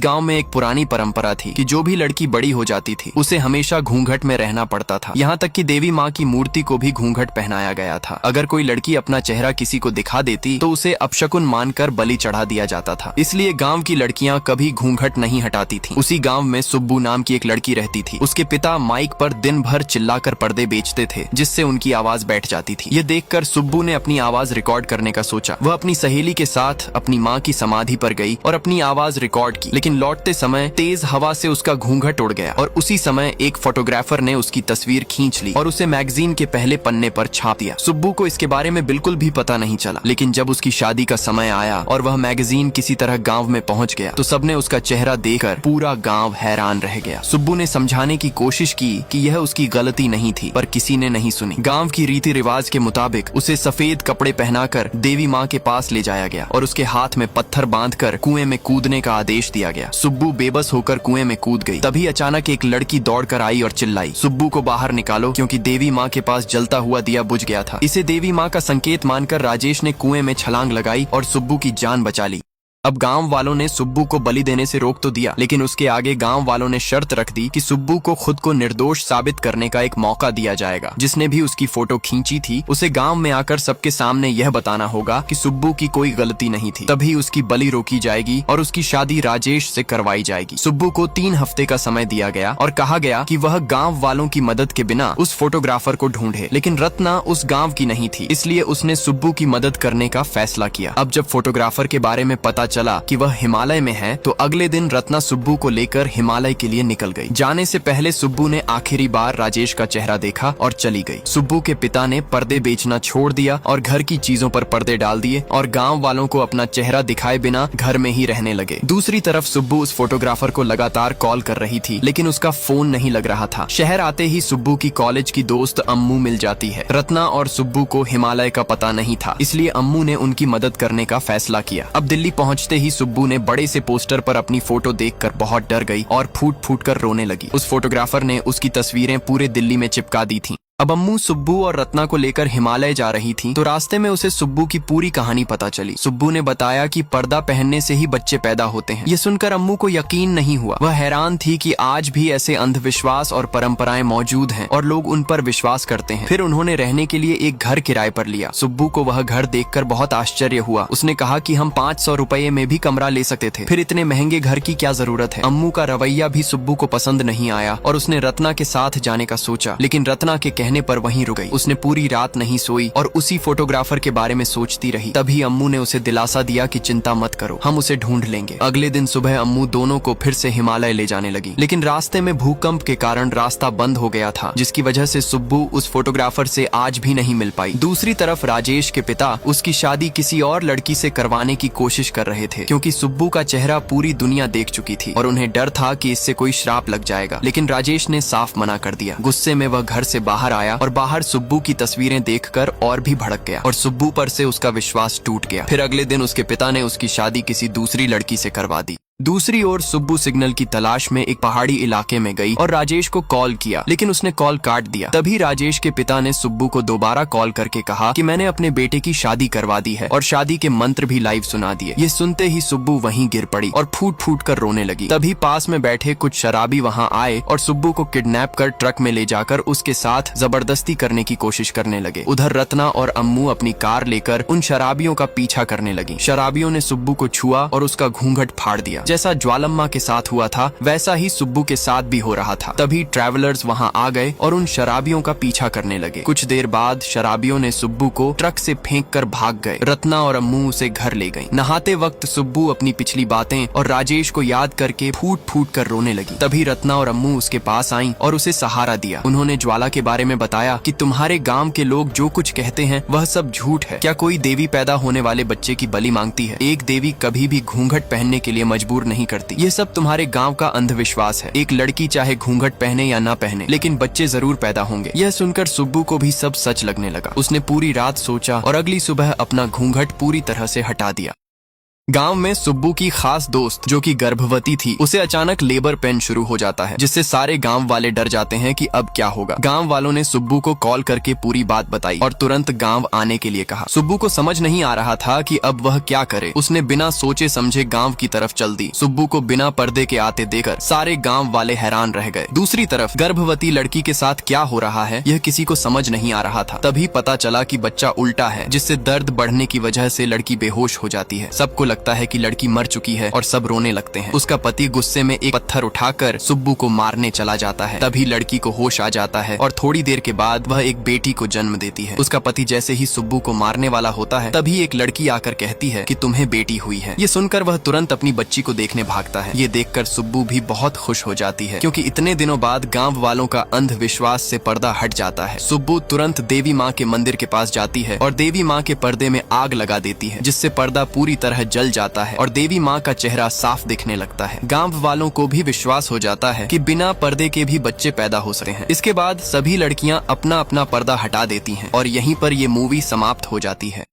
गांव में एक पुरानी परंपरा थी कि जो भी लड़की बड़ी हो जाती थी उसे हमेशा घूंघट में रहना पड़ता था। यहाँ तक कि देवी माँ की मूर्ति को भी घूंघट पहनाया गया था। अगर कोई लड़की अपना चेहरा किसी को दिखा देती तो उसे अपशकुन मानकर बलि चढ़ा दिया जाता था। इसलिए गांव की लड़कियां कभी घूंघट नहीं हटाती थीं। उसी गांव में सुब्बू नाम की एक लड़की रहती थी। उसके पिता माइक पर दिन भर चिल्लाकर पर्दे बेचते थे, जिससे उनकी आवाज बैठ जाती थी। ये देखकर सुब्बू ने अपनी आवाज रिकॉर्ड करने का सोचा। वह अपनी सहेली के साथ अपनी माँ की समाधि पर गई और अपनी आवाज रिकॉर्ड की, लेकिन लौटते समय तेज हवा से उसका घूंघट उड़ गया और उसी समय एक फोटोग्राफर ने उसकी तस्वीर खींच ली और उसे मैगजीन के पहले पन्ने पर छाप दिया। सुब्बू को इसके बारे में बिल्कुल भी पता नहीं चला, लेकिन जब उसकी शादी का समय आया और वह मैगजीन किसी तरह गांव में पहुंच गया तो सबने उसका चेहरा देखकर पूरा गांव हैरान रह गया। सुब्बू ने समझाने की कोशिश की कि यह उसकी गलती नहीं थी, पर किसी ने नहीं सुनी। गांव की रीति रिवाज के मुताबिक उसे सफेद कपड़े पहनाकर देवी माँ के पास ले जाया गया और उसके हाथ में पत्थर बांधकर कुएं में कूदने का आदेश दिया गया। सुब्बू बेबस होकर कुएं में कूद गई। तभी अचानक एक लड़की दौड़कर आई और चिल्लाई, सुब्बू को बाहर निकालो, क्योंकि देवी माँ के पास जलता हुआ दिया बुझ गया था। इसे देवी माँ का संकेत मानकर राजेश ने कुएं में छलांग लगाई और सुब्बू की जान बचा ली। अब गांव वालों ने सुब्बू को बलि देने से रोक तो दिया, लेकिन उसके आगे गांव वालों ने शर्त रख दी कि सुब्बू को खुद को निर्दोष साबित करने का एक मौका दिया जाएगा। जिसने भी उसकी फोटो खींची थी उसे गांव में आकर सबके सामने यह बताना होगा कि सुब्बू की कोई गलती नहीं थी, तभी उसकी बलि रोकी जाएगी और उसकी शादी राजेश से करवाई जाएगी। सुब्बू को 3 हफ्ते का समय दिया गया और कहा गया कि वह गाँव वालों की मदद के बिना उस फोटोग्राफर को ढूंढे, लेकिन रत्ना उस गाँव की नहीं थी, इसलिए उसने सुब्बू की मदद करने का फैसला किया। अब जब फोटोग्राफर के बारे में पता चला कि वह हिमालय में है तो अगले दिन रत्ना सुब्बू को लेकर हिमालय के लिए निकल गई। जाने से पहले सुब्बू ने आखिरी बार राजेश का चेहरा देखा और चली गई। सुब्बू के पिता ने पर्दे बेचना छोड़ दिया और घर की चीजों पर पर्दे डाल दिए और गांव वालों को अपना चेहरा दिखाए बिना घर में ही रहने लगे। दूसरी तरफ सुब्बू उस फोटोग्राफर को लगातार कॉल कर रही थी, लेकिन उसका फोन नहीं लग रहा था। शहर आते ही सुब्बू की कॉलेज की दोस्त अम्मू मिल जाती है। रत्ना और सुब्बू को हिमालय का पता नहीं था, इसलिए अम्मू ने उनकी मदद करने का फैसला किया। अब दिल्ली पहुंचते ही सुब्बू ने बड़े से पोस्टर पर अपनी फोटो देखकर बहुत डर गई और फूट फूट कर रोने लगी। उस फोटोग्राफर ने उसकी तस्वीरें पूरे दिल्ली में चिपका दी थीं। अब अम्मू सुब्बू और रत्ना को लेकर हिमालय जा रही थी तो रास्ते में उसे सुब्बू की पूरी कहानी पता चली। सुब्बू ने बताया कि पर्दा पहनने से ही बच्चे पैदा होते हैं। ये सुनकर अम्मू को यकीन नहीं हुआ। वह हैरान थी कि आज भी ऐसे अंधविश्वास और परंपराएं मौजूद हैं और लोग उन पर विश्वास करते हैं। फिर उन्होंने रहने के लिए एक घर किराए पर लिया। सुब्बू को वह घर देखकर बहुत आश्चर्य हुआ। उसने कहा कि हम 500 रुपये में भी कमरा ले सकते थे, फिर इतने महंगे घर की क्या जरूरत है। अम्मू का रवैया भी सुब्बू को पसंद नहीं आया और उसने रत्ना के साथ जाने का सोचा, लेकिन रत्ना के कहने पर वहीं रुक गई। उसने पूरी रात नहीं सोई और उसी फोटोग्राफर के बारे में सोचती रही। तभी अम्मू ने उसे दिलासा दिया कि चिंता मत करो, हम उसे ढूंढ लेंगे। अगले दिन सुबह अम्मू दोनों को फिर से हिमालय ले जाने लगी, लेकिन रास्ते में भूकंप के कारण रास्ता बंद हो गया था, जिसकी वजह से सुब्बू उस फोटोग्राफर से आज भी नहीं मिल पाई। दूसरी तरफ राजेश के पिता उसकी शादी किसी और लड़की से करवाने की कोशिश कर रहे थे, क्योंकि सुब्बू का चेहरा पूरी दुनिया देख चुकी थी और उन्हें डर था कि इससे कोई श्राप लग जाएगा। लेकिन राजेश ने साफ मना कर दिया। गुस्से में वह घर से बाहर आया और बाहर सुब्बू की तस्वीरें देखकर और भी भड़क गया और सुब्बू पर से उसका विश्वास टूट गया। फिर अगले दिन उसके पिता ने उसकी शादी किसी दूसरी लड़की से करवा दी। दूसरी ओर सुब्बू सिग्नल की तलाश में एक पहाड़ी इलाके में गई और राजेश को कॉल किया, लेकिन उसने कॉल काट दिया। तभी राजेश के पिता ने सुब्बू को दोबारा कॉल करके कहा कि मैंने अपने बेटे की शादी करवा दी है और शादी के मंत्र भी लाइव सुना दिए। ये सुनते ही सुब्बू वहीं गिर पड़ी और फूट फूट कर रोने लगी। तभी पास में बैठे कुछ शराबी वहां आए और सुब्बू को किडनैप कर ट्रक में ले जाकर उसके साथ जबरदस्ती करने की कोशिश करने लगे। उधर रत्ना और अम्मू अपनी कार लेकर उन शराबियों का पीछा करने लगी। शराबियों ने सुब्बू को छुआ और उसका घूंघट फाड़ दिया। जैसा ज्वालम्मा के साथ हुआ था वैसा ही सुब्बू के साथ भी हो रहा था। तभी ट्रैवलर्स वहां आ गए और उन शराबियों का पीछा करने लगे। कुछ देर बाद शराबियों ने सुब्बू को ट्रक से फेंककर भाग गए। रत्ना और अम्मू उसे घर ले गई। नहाते वक्त सुब्बू अपनी पिछली बातें और राजेश को याद करके फूट फूट कर रोने लगी। तभी रत्ना और अम्मू उसके पास आईं और उसे सहारा दिया। उन्होंने ज्वाला के बारे में बताया कि तुम्हारे गांव के लोग जो कुछ कहते हैं वह सब झूठ है। क्या कोई देवी पैदा होने वाले बच्चे की बलि मांगती है? एक देवी कभी भी घूंघट पहनने के लिए मजबूर नहीं करती। ये सब तुम्हारे गांव का अंधविश्वास है। एक लड़की चाहे घूंघट पहने या ना पहने, लेकिन बच्चे जरूर पैदा होंगे। यह सुनकर सुब्बू को भी सब सच लगने लगा। उसने पूरी रात सोचा और अगली सुबह अपना घूंघट पूरी तरह से हटा दिया। गांव में सुब्बू की खास दोस्त जो कि गर्भवती थी, उसे अचानक लेबर पेन शुरू हो जाता है, जिससे सारे गांव वाले डर जाते हैं कि अब क्या होगा। गांव वालों ने सुब्बू को कॉल करके पूरी बात बताई और तुरंत गांव आने के लिए कहा। सुब्बू को समझ नहीं आ रहा था कि अब वह क्या करे। उसने बिना सोचे समझे गांव की तरफ चल दी। सुब्बू को बिना पर्दे के आते देखकर सारे गांव वाले हैरान रह गए। दूसरी तरफ गर्भवती लड़की के साथ क्या हो रहा है यह किसी को समझ नहीं आ रहा था। तभी पता चला कि बच्चा उल्टा है, जिससे दर्द बढ़ने की वजह से लड़की बेहोश हो जाती है। सबको लगता है कि लड़की मर चुकी है और सब रोने लगते हैं। उसका पति गुस्से में एक पत्थर उठाकर सुब्बू को मारने चला जाता है। तभी लड़की को होश आ जाता है और थोड़ी देर के बाद वह एक बेटी को जन्म देती है। उसका पति जैसे ही सुब्बू को मारने वाला होता है, तभी एक लड़की आकर कहती है कि तुम्हें बेटी हुई है। ये सुनकर वह तुरंत अपनी बच्ची को देखने भागता है। ये देखकर सुब्बू भी बहुत खुश हो जाती है, क्योंकि इतने दिनों बाद गांव वालों का अंधविश्वास से पर्दा हट जाता है। सुब्बू तुरंत देवी माँ के मंदिर के पास जाती है और देवी माँ के पर्दे में आग लगा देती है, जिससे पर्दा पूरी तरह जल जाता है और देवी माँ का चेहरा साफ दिखने लगता है। गांव वालों को भी विश्वास हो जाता है कि बिना पर्दे के भी बच्चे पैदा हो सकते हैं। इसके बाद सभी लड़कियां अपना अपना पर्दा हटा देती हैं और यहीं पर ये मूवी समाप्त हो जाती है।